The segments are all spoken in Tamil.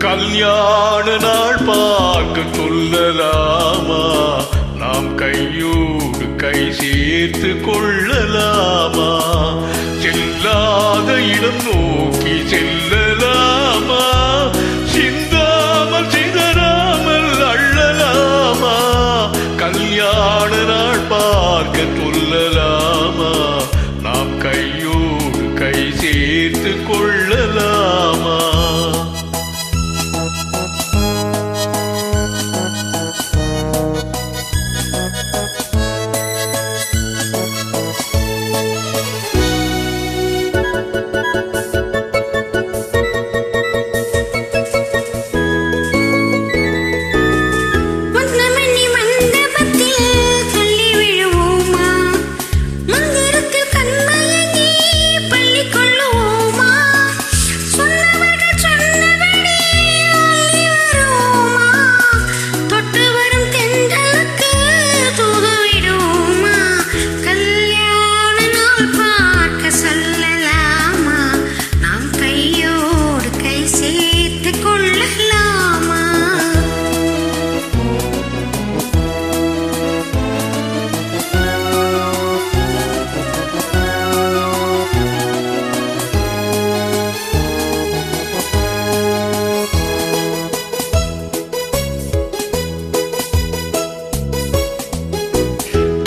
கல்யாண நாள் பார்க்க சொல்லலாமா? நாம் கையோடு கை சேர்த்து கொள்ளலாமா? செல்லாத இடம் நோக்கி செல்லலாமா? சிந்தாமல் சிதறாமல் அள்ளலாமா? கல்யாண நாள் பார்க்க சொல்லலாமா? நாம் கையோடு கை சேர்த்து கொள்ளலாமா?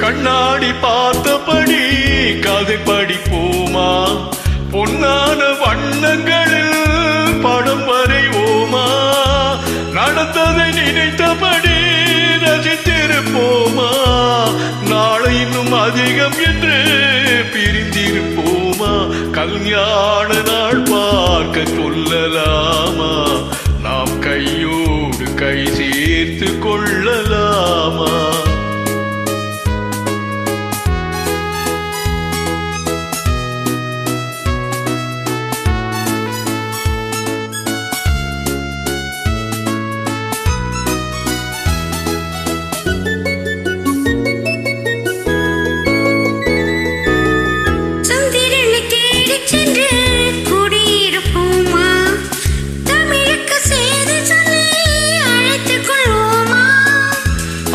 கண்ணாடி பார்த்தபடி கதை படிப்போமா? பொன்னான வண்ணங்களில் படம் வரைவோமா? நடந்ததை நினைத்தபடி ரசித்திருப்போமா? நாளை இன்னும் அதிகம் என்று பிரிந்திருப்போமா? கல்யாண நாள் பார்க்க சொல்லலாமா? நாம் கையோடு கை சேர்த்து கொள்ளலாமா?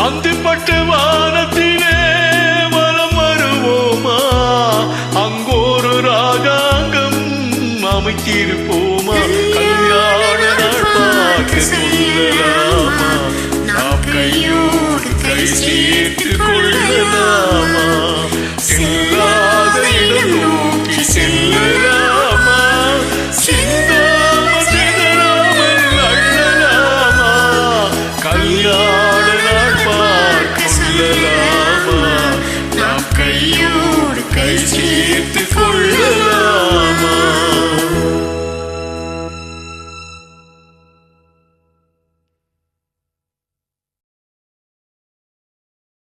அந்திப்பட்டு வானத்திலே வலம் வருவோமா? அங்கோரு ராகாங்கம் அமைத்திருப்போமா? கல்யாண நாள் பார்க்க சொல்லலாமா? நாம் கையோடு கை சேர்த்து கொள்ளலாம்.